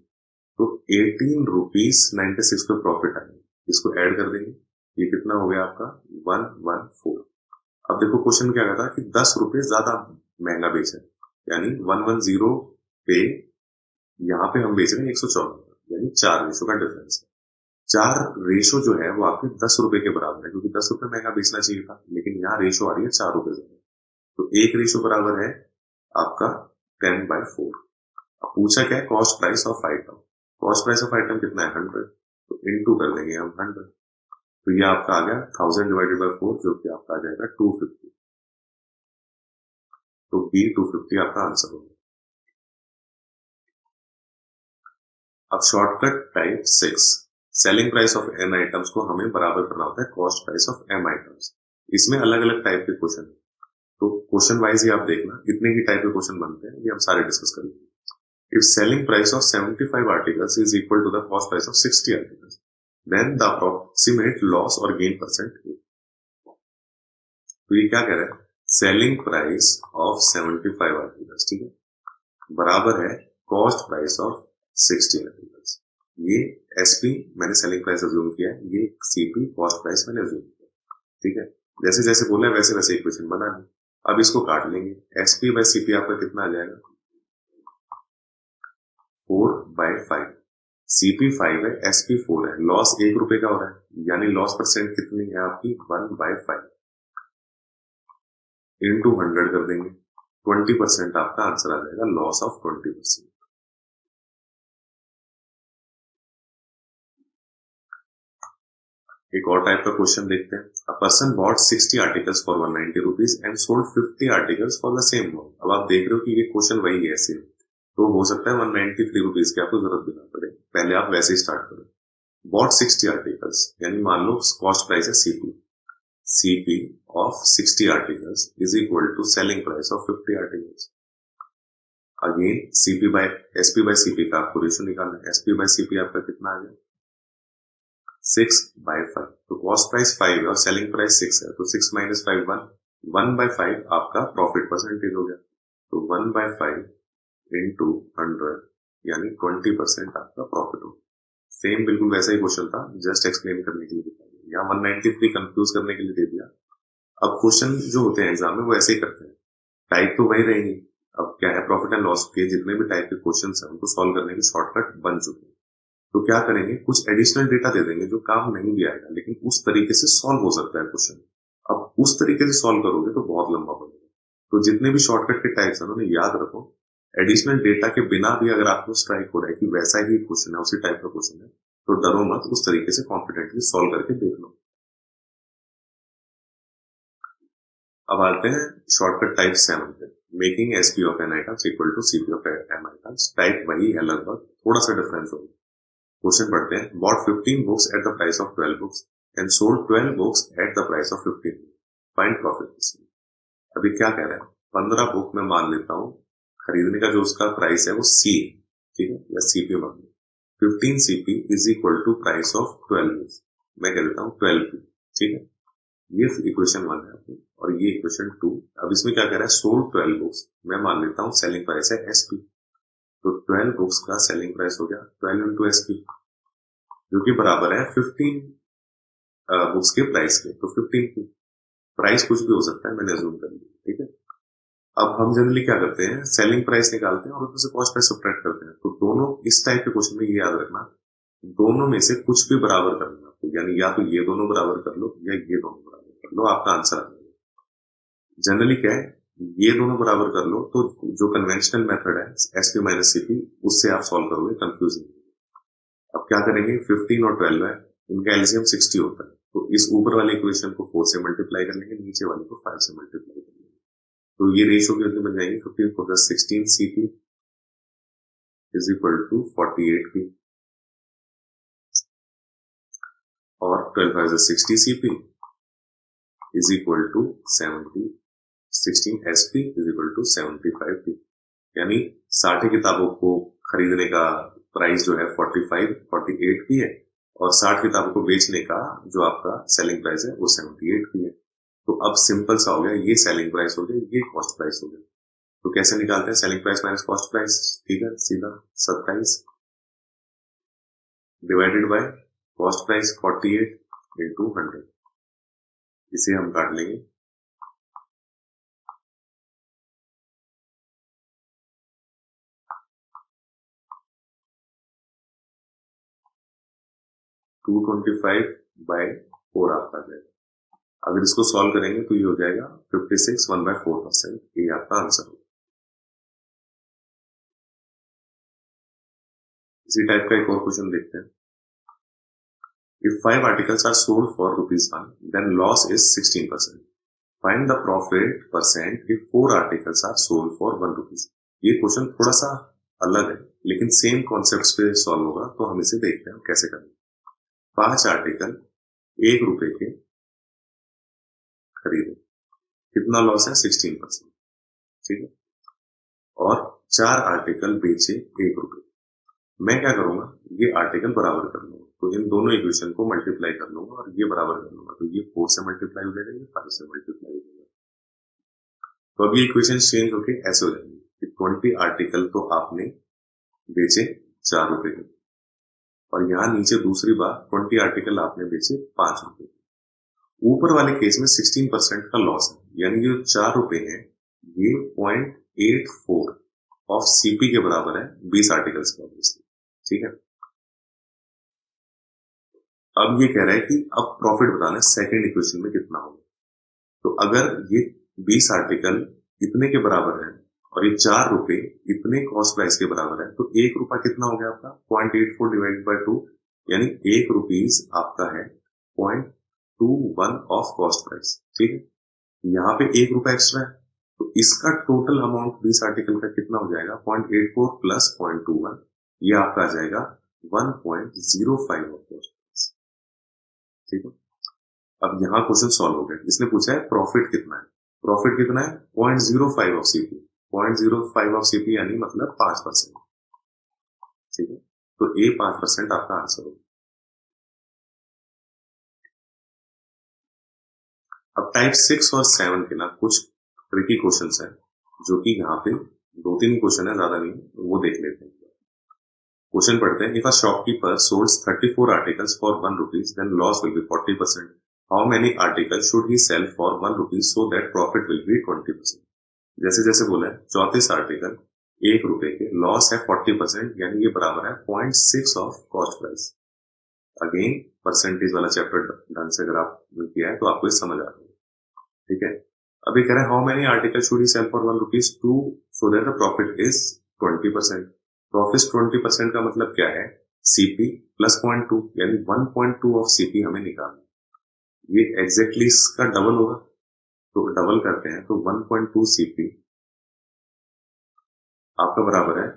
Speaker 1: तो 18 रुपीज 96 पे प्रॉफिट आएगा। इसको ऐड कर देंगे, ये कितना हो गया आपका 114। अब देखो क्वेश्चन क्या कहता है कि 10 रुपए ज्यादा महंगा बेचा, यानी 110 पे यहाँ पे हम बेच रहे हैं 114, यानी 4 रेशो का डिफरेंस है। 4 रेशो जो है वो आपके 10 रुपए के बराबर है, क्योंकि 10 रुपए महंगा बेचना चाहिए था, लेकिन यहाँ रेशो आ रही है 4 रुपए ज्यादा। तो एक रेशो बराबर है आपका 10 by 4। अब पूछा क्या है cost price of item. Cost price of item कितना है 100, तो इनटू कर देंगे हम 100, तो ये आपका आ गया 1000 डिवाइडेड बाय 4 जो कि आपका आ जाएगा 250। तो बी 250 आपका आंसर होगा। अब shortcut type 6, selling price of N items को हमें बराबर करना होता है cost price of M items. इसमें अलग अलग टाइप के क्वेश्चन है, तो क्वेश्चन वाइज ही आप देखना कितने ही टाइप के क्वेश्चन बनते हैं, ये हम सारे डिस्कस करेंगे। If selling price of 75 articles is equal to the cost price of 60 articles, then the approximate loss or gain percent is। तो ये क्या कह रहा है, सेलिंग प्राइस ऑफ 75 आर्टिकल्स, ठीक है, बराबर है कॉस्ट प्राइस ऑफ 60 आर्टिकल्स। ये एसपी मैंने सेलिंग प्राइस अज्यूम किया है, ये सीपी कॉस्ट प्राइस मैंने अज्यूम किया, ठीक है। जैसे जैसे बोला वैसे वैसे इक्वेशन बना ली। अब इसको काट लेंगे, एसपी बाय सीपी आपका कितना आ जाएगा 4 by 5। सीपी 5 है, एसपी 4 है, लॉस 1 रुपए का हो रहा है, यानी लॉस परसेंट कितनी है आपकी 1 by 5 इनटू 100 कर देंगे, 20% आपका आंसर आ जाएगा, लॉस ऑफ 20%। एक और टाइप का क्वेश्चन देखते हैं। A person bought 60 articles for 190 rupees and sold 50 articles for the same amount. अब आप देख रहे हो कि ये क्वेश्चन वही है सेम, तो हो सकता है 193 रुपीज की आपको जरूरत भी ना पड़े, पहले आप वैसे ही स्टार्ट करो। बॉट 60 आर्टिकल्स यानी मान लो कॉस्ट प्राइस है CP, CP of 60 articles is equal to selling price of 50 articles. Again CP by SP by CP का आपको रेशियो निकालना है। एसपी बाय सीपी आपका कितना आ गया 6 by 5। तो कॉस्ट प्राइस 5 है और सेलिंग प्राइस 6 है, तो 6 minus 5 1, 1 by 5 आपका प्रॉफिट परसेंटेज हो गया, तो 1 by 5 into 100 यानी 20% आपका प्रॉफिट हो। सेम बिल्कुल वैसा ही क्वेश्चन था, जस्ट एक्सप्लेन करने के लिए दिया, यहाँ 193 कंफ्यूज करने के लिए दे दिया। अब क्वेश्चन जो होते हैं एग्जाम में वो ऐसे ही करते हैं, टाइप तो वही रहेंगी। अब क्या है प्रॉफिट एंड लॉस के जितने भी टाइप के क्वेश्चन है उनको सॉल्व करने के शॉर्टकट बन चुके हैं। तो क्या करेंगे, कुछ एडिशनल डेटा दे देंगे जो काम नहीं भी आएगा, लेकिन उस तरीके से सॉल्व हो सकता है क्वेश्चन। अब उस तरीके से सॉल्व करोगे तो बहुत लंबा बनेगा। तो जितने भी शॉर्टकट के टाइप्स हैं उन्हें याद रखो, एडिशनल डेटा के बिना भी अगर आपको स्ट्राइक हो रहा है कि वैसा ही क्वेश्चन है, उसी टाइप का क्वेश्चन है, तो डरो मत, उस तरीके से कॉन्फिडेंटली सॉल्व करके देख लो। अब आते हैं शॉर्टकट टाइप 7 पे, making SP of N items equal to CP of M items. Type वही है लगभग, थोड़ा सा डिफरेंस होगा। क्वेश्चन पढ़ते हैं, bought 15 books at the price of 12 books and sold 12 books at the price of 15। Find profit. अभी क्या कह रहा है, 15 बुक में मान लेता हूं खरीदने का जो उसका प्राइस है वो सी, ठीक है, या सीपी मान लो। 15 CP is equal to price of 12 books, मैं कह देता हूं 12 पी, ठीक है। ये इक्वेशन 1 है आपकी और ये इक्वेशन 2। अब इसमें क्या कह रहा है, सोल्ड 12 बुक्स, मैं मान लेता हूं सेलिंग प्राइस है एसपी, तो 12 बुक्स का सेलिंग प्राइस हो गया 12 इंटू एसपी, जो कि बराबर है 15 बुक्स के प्राइस के। तो 15 की प्राइस कुछ भी हो सकता है, मैंने अज्यूम कर लिया, ठीक है। अब हम जनरली क्या करते हैं, सेलिंग प्राइस निकालते हैं और उसमें से कॉस्ट प्राइस सब्ट्रैक्ट करते हैं। तो दोनों इस टाइप के क्वेश्चन में ये याद रखना, दोनों में से कुछ भी बराबर करना आपको, यानी या तो ये दोनों बराबर कर लो या ये दोनों बराबर कर लो, आपका आंसर आ जाएगा। जनरली क्या है, ये दोनों बराबर कर लो तो जो कन्वेंशनल मेथड है एसपी माइनस सीपी, उससे आप सॉल्व करोगे, कंफ्यूज नहीं। अब क्या करेंगे, 15 और 12 है, इनका एलसीएम 60 होता है, तो इस ऊपर वाले इक्वेशन को 4 से मल्टीप्लाई कर लेंगे, नीचे वाले को 5 से मल्टीप्लाई कर लेंगे, तो ये रेशियो कितनी बन जाएगी, 15 4 16 CP is equal to 48 P, और 12 5 60 CP is equal to 70 16 SP is equal to 75 P. यानी 60 किताबों को खरीदने का प्राइस जो है 48 पी है, और 60 किताबों को बेचने का जो आपका सेलिंग प्राइस है वो 78 पी है। तो अब सिंपल सा हो गया, ये सेलिंग प्राइस हो गया, ये कॉस्ट प्राइस हो गया। तो कैसे निकालते हैं selling price minus cost price, ठीक है, सीधा 27 divided by cost price 48 into 100, इसे हम काट लेंगे। टू 25 बाय 4 आपका जाएगा। अगर इसको सॉल्व करेंगे तो ये हो जाएगा 56 1/4%, ये आपका आंसर होगा। इसी टाइप का एक और क्वेश्चन देखते हैं। If 5 articles are sold for ₹1, then loss is 16%. Find the profit percent if 4 articles are sold for ₹1. ये क्वेश्चन थोड़ा सा अलग है, लेकिन सेम कॉन्सेप्ट्स पे सॉल्व होगा, तो हम इसे देखते हैं कैसे करेंगे। 5 आर्टिकल ₹1 के खरीदे, कितना लॉस है, 16%, ठीक है, और 4 आर्टिकल बेचे ₹1। मैं क्या करूंगा, ये आर्टिकल बराबर कर लूंगा, तो इन दोनों इक्वेशन को मल्टीप्लाई कर लूंगा और ये बराबर कर लूंगा, तो ये 4 से मल्टीप्लाई हो जाएगा, ये 5 से मल्टीप्लाई हो जाएगा। तो अब ये इक्वेशन चेंज होके ऐसे हो जाएंगे कि 20 आर्टिकल तो आपने बेचे ₹4 के, और यहाँ नीचे दूसरी बार 20 आर्टिकल आपने बेचे ₹5। ऊपर वाले केस में 16% का लॉस है, यानी जो ₹4 है ये 0.84 ऑफ सीपी के बराबर है 20 आर्टिकल्स का, ठीक है। अब ये कह रहा है कि अब प्रॉफिट बताना है सेकंड इक्वेशन में कितना होगा। तो अगर ये 20 आर्टिकल इतने के बराबर है और ये ₹4 इतने कॉस्ट प्राइस के बराबर है, तो ₹1 कितना हो गया आपका, 0.84 डिवाइडेड बाय 2, यानी ₹1 आपका है 0.21 ऑफ कॉस्ट प्राइस, ठीक है। यहाँ पे ₹1 एक्स्ट्रा है, तो इसका टोटल अमाउंट 20 आर्टिकल का कितना हो जाएगा, 0.84 प्लस 0.21, ये आपका आ जाएगा 1.05 ऑफ कॉस्ट प्राइस, ठीक है। अब यहाँ क्वेश्चन सॉल्व हो गया। इसने पूछा है प्रॉफिट कितना है, प्रॉफिट कितना है 0.05 ऑफ सीपी, 0.05 ऑफ सीपी यानी मतलब 5%, ठीक है। तो ए 5% आपका आंसर होगा। अब टाइप 6 और 7 के ना कुछ ट्रिकी क्वेश्चंस हैं, जो कि यहाँ पे 2-3 क्वेश्चन है, ज्यादा नहीं, वो देख लेते हैं। क्वेश्चन पढ़ते हैं। If a shopkeeper sold 34 articles for ₹1, then loss will be 40%. How many articles should he sell for ₹1 so that profit will be 20%? जैसे जैसे बोला है 34 आर्टिकल ₹1 के, लॉस है 40%, यानी ये बराबर है 0.6 of cost price. Again percentage वाला चैप्टर ढंग से अगर आपने किया है तो आपको ये समझ आ रहा है, ठीक है। अभी कह रहे हैं how many article should he sell for ₹1 to so that the profit is 20%। Profit 20% का मतलब क्या है, सीपी प्लस 0.2, यानी 1.2 ऑफ सीपी हमें निकालना है। ये एग्जैक्टली इसका डबल होगा, तो डबल करते हैं तो 1.2 सीपी आपका बराबर है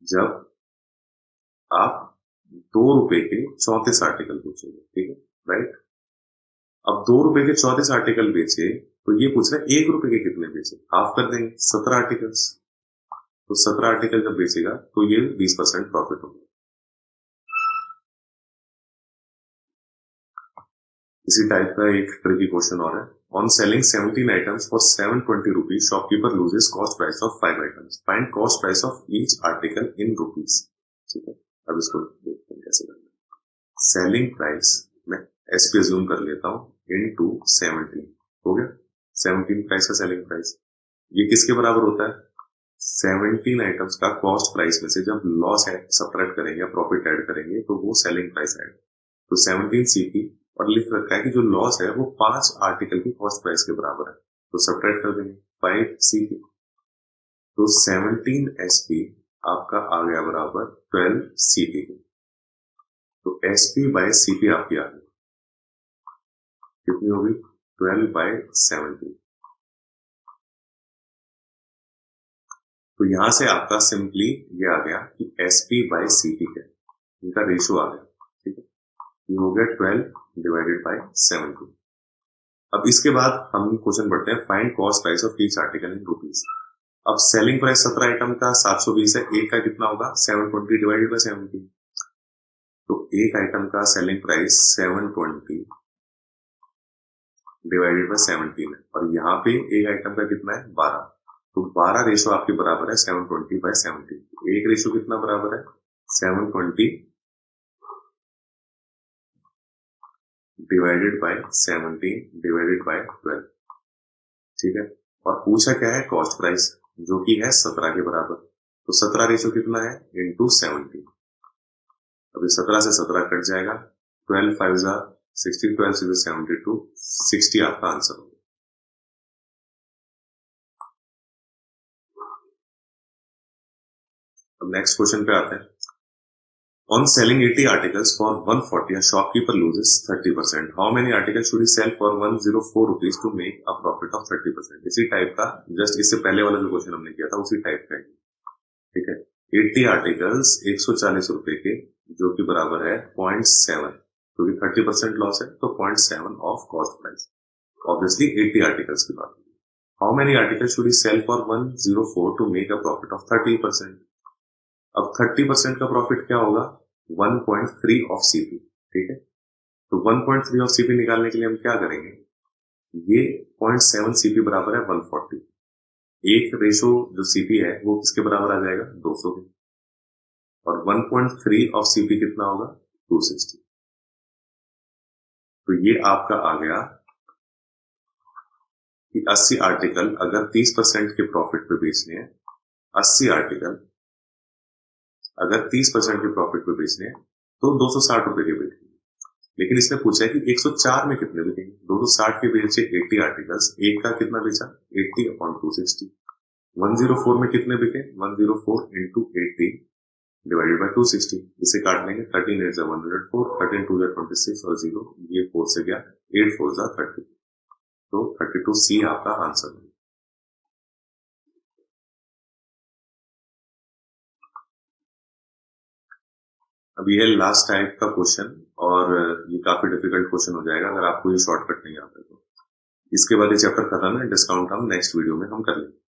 Speaker 1: जब आप ₹2 के 34 आर्टिकल बेचोगे, ठीक है, राइट। अब ₹2 के 34 आर्टिकल बेचे, तो ये पूछ रहा है ₹1 के कितने बेचे, हाफ कर देंगे 17 आर्टिकल्स, तो 17 आर्टिकल जब बेचेगा तो ये 20% प्रॉफिट होगा। इसी टाइप का एक ट्रिकी क्वेश्चन और है। On selling 17 items for ₹720, shopkeeper loses cost price of 5 items, find cost price of each article in rupees, ठीक है। अब इसको देखते हैं कैसे करना है। सेलिंग प्राइस मैं एस पे अज्यूम कर लेता हूं इनटू 17, हो गया 17 प्राइस का सेलिंग प्राइस। ये किसके बराबर होता है? 17 आइटम्स का कॉस्ट प्राइस में से जब लॉस है सब्ट्रैक्ट करेंगे या प्रॉफिट ऐड करेंगे तो वो सेलिंग प्राइस आएगा। तो 17 सीपी और लिख रखा है कि जो लॉस है वो 5 आर्टिकल की कॉस्ट प्राइस के बराबर है, तो सब्ट्रैक्ट कर देंगे 5 सीपी। तो 17 एसपी आपका आ गया बराबर 12 सीपी के। तो एसपी बाय सीपी आपकी आ गई कितनी होगी? 12 बाय 17। तो यहां से आपका सिंपली ये आ गया कि एसपी बाय सीपी है, इनका रेशियो आ गया। ठीक है, ये हो गया 12 डिवाइडेड बाय 17। अब इसके बाद हम क्वेश्चन बढ़ते हैं, find cost price of each article in rupees. अब सेलिंग प्राइस 17 आइटम का 720 है, एक का कितना होगा? 720 डिवाइडेड बाय 17। तो एक आइटम का सेलिंग प्राइस 720 डिवाइडेड बाय 17 है, और यहाँ पे एक आइटम का कितना है? 12। तो 12 रेशो आपके बराबर है 720 बाय 17। एक रेशो कितना बराबर है? 720 डिवाइडेड बाय 17 डिवाइडेड बाय 12। ठीक है, और पूछा क्या है? कॉस्ट प्राइस, जो कि है 17 के बराबर। तो 17 रेशो कितना है? इंटू 17। अभी 17 से 17 कट जाएगा, 12 5 60, 12 6 72, 60 आपका आंसर होगा। अब नेक्स्ट क्वेश्चन पे आते हैं। On selling 80 articles for 140, a shopkeeper loses 30%. How many articles should he sell for 104 rupees to make a profit of 30%? इसी टाइप का, जस्ट इससे पहले वाला जो क्वेश्चन हमने किया था उसी टाइप का है। ठीक है, 80 आर्टिकल्स 140 रुपए के, जो कि बराबर है 0.7, क्योंकि 30% लॉस है तो 0.7 of cost price. Obviously 80 articles की बात है। How many articles should he sell for 104 to make a profit of 30%? अब 30% का प्रॉफिट क्या होगा? 1.3 ऑफ सीपी। ठीक है, तो 1.3 ऑफ सीपी निकालने के लिए हम क्या करेंगे? ये 0.7 सीपी बराबर है 140। एक रेशो जो सीपी है वो किसके बराबर आ जाएगा? 200 के। और 1.3 ऑफ सीपी कितना होगा? 260। तो ये आपका आ गया कि 80 आर्टिकल अगर 30% के प्रॉफिट पे बेचने हैं, 80 आर्टिकल अगर 30% के प्रॉफिट पे बेचने हैं तो 260 रुपए के बेचेंगे। लेकिन इसने पूछा है कि 104 में कितने बेचेंगे? 260 के बेचे 80 आर्टिकल्स, एक का कितना बेचा? 80 अपॉन 260। 104 में कितने बिके? 104 इंटू 80 डिवाइडेड बाय 260। इसे काट लेंगे, 13 8 104, 13 2 26 और 0 ये 4 से गया, 8 4 30। तो 32 सी आपका आंसर है। अब ये लास्ट टाइप का क्वेश्चन, और ये काफी डिफिकल्ट क्वेश्चन हो जाएगा अगर आपको ये शॉर्टकट नहीं आता तो। इसके बाद ये चैप्टर खत्म है, डिस्काउंट हम नेक्स्ट वीडियो में हम कर लेंगे।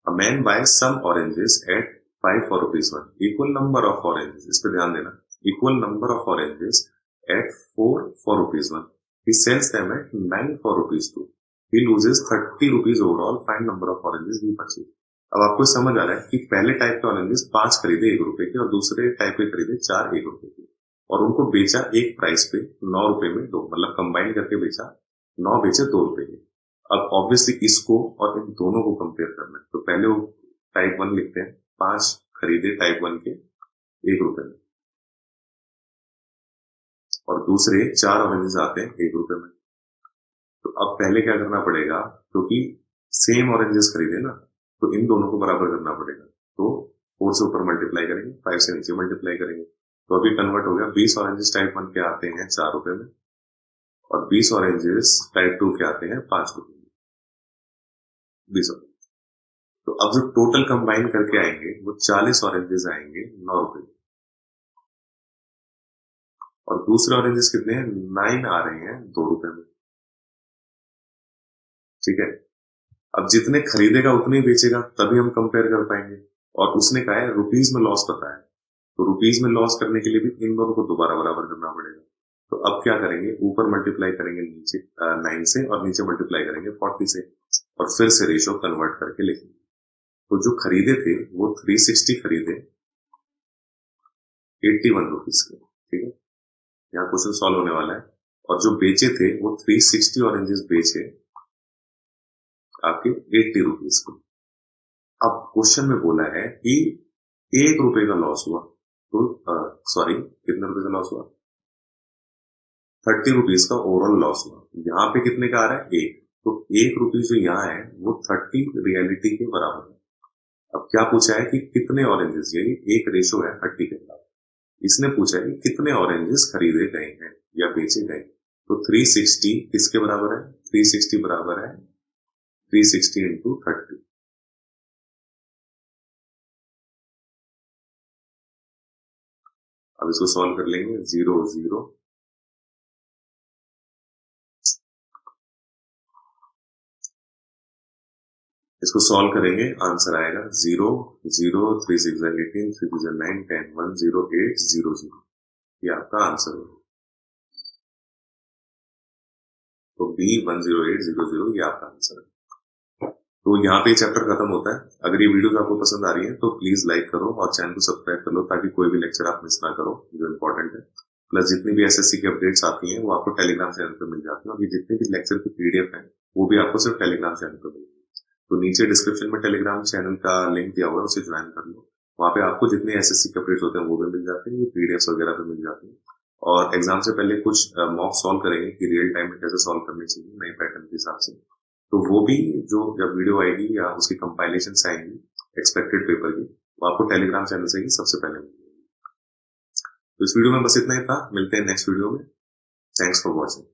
Speaker 1: A man buy some oranges at 5 for ₹1, equal number of oranges, इस पे ध्यान देना, equal number of oranges at 4 for ₹1, he sells them at 9 for ₹2, he loses 30 rupees overall, find number of oranges he purchased। अब आपको समझ आ रहा है कि पहले टाइप के ऑरेंजेस 5 खरीदे ₹1 के, और दूसरे टाइप के खरीदे 4 ₹1 के, और उनको बेचा एक प्राइस पे 9 रुपए में 2, मतलब कंबाइन करके बेचा, 9 बेचे 2 रुपए के। अब ऑब्वियसली इसको और इन दोनों को कंपेयर करना है, तो पहले वो टाइप 1 लिखते हैं, 5 खरीदे टाइप 1 के ₹1 में, और दूसरे 4 ऑरेंजेस आते हैं ₹1 में। तो अब पहले क्या करना पड़ेगा, क्योंकि सेम ऑरेंजेस खरीदे ना, तो इन दोनों को बराबर करना पड़ेगा। तो 4 से ऊपर मल्टीप्लाई करेंगे, 5 से नीचे मल्टीप्लाई करेंगे, तो अभी कन्वर्ट हो गया। 20 ऑरेंजेस टाइप 1 के आते हैं ₹4 में, और 20 ऑरेंजेस टाइप 2 के आते हैं ₹5 में। 20 ऑरेंजेस, तो अब जो टोटल कंबाइन करके आएंगे वो 40 ऑरेंजेस आएंगे ₹9, और दूसरे ऑरेंजेस कितने हैं? 9 आ रहे हैं ₹2 में। ठीक है, अब जितने खरीदेगा उतने ही बेचेगा, तभी हम कंपेयर कर पाएंगे। और उसने कहा है रुपीज में लॉस बताया, तो रुपीज में लॉस करने के लिए भी इन दोनों को दोबारा बराबर करना पड़ेगा। तो अब क्या करेंगे, ऊपर मल्टीप्लाई करेंगे नीचे 9 से, और नीचे मल्टीप्लाई करेंगे 40 से, और फिर से रेशो कन्वर्ट करके लिखेंगे। तो जो खरीदे थे वो 360 खरीदे 81 रुपीज के। ठीक है, यहाँ क्वेश्चन सॉल्व होने वाला है। और जो बेचे थे वो 360 ऑरेंजेस बेचे आपके 80 रुपीज को। अब क्वेश्चन में बोला है कि 1 रुपए का लॉस हुआ, तो सॉरी कितने रुपए का लॉस हुआ, 30 रुपीज का ओवरऑल लॉस हुआ। यहाँ पे कितने का आ रहा है 1, तो 1 रुपीज जो यहाँ है वो 30 रियलिटी के बराबर है। अब क्या पूछा है कि कितने ऑरेंजेस, ये एक रेशो है 30 के बराबर। इसने पूछा है कि कितने ऑरेंजेस खरीदे गए हैं या बेचे गए, तो 360 किसके बराबर है, 360 बराबर है 360 इंटू 30। अब इसको सॉल्व कर लेंगे, 0 0, इसको सॉल्व करेंगे आंसर आएगा 0 0 3 6 18 3 2 9 10 1 0 8 0 0। ये आपका आंसर होगा। तो B 10800 ये आपका आंसर है। तो यहाँ पे चैप्टर खत्म होता है। अगर ये वीडियो आपको पसंद आ रही है तो प्लीज लाइक करो और चैनल को सब्सक्राइब कर लो, ताकि कोई भी लेक्चर आप मिस ना करो जो इम्पोर्टेंट है। प्लस जितनी भी एसएससी की अपडेट्स आती हैं वो आपको टेलीग्राम चैनल पर मिल जाती है। अभी जितने भी लेक्चर की पीडीएफ है वो भी आपको सिर्फ टेलीग्राम चैनल पर मिलेगी। तो नीचे डिस्क्रिप्शन में टेलीग्राम चैनल का लिंक दिया हुआ है, उसे ज्वाइन कर लो। वहाँ पे आपको जितने एसएससी के अपडेट्स होते हैं वो भी मिल जाते हैं, ये पीडीएफ वगैरह भी मिल जाती है। और एग्जाम से पहले कुछ मॉक सॉल्व करेंगे कि रियल टाइम में कैसे सॉल्व करने चाहिए नए पैटर्न के हिसाब से। तो वो भी जो जब वीडियो आएगी या उसकी कंपाइलेशन आएंगी एक्सपेक्टेड पेपर की, वो आपको टेलीग्राम चैनल से ही सबसे पहले मिलेगी। तो इस वीडियो में बस इतना ही था, मिलते हैं नेक्स्ट वीडियो में। Thanks for watching.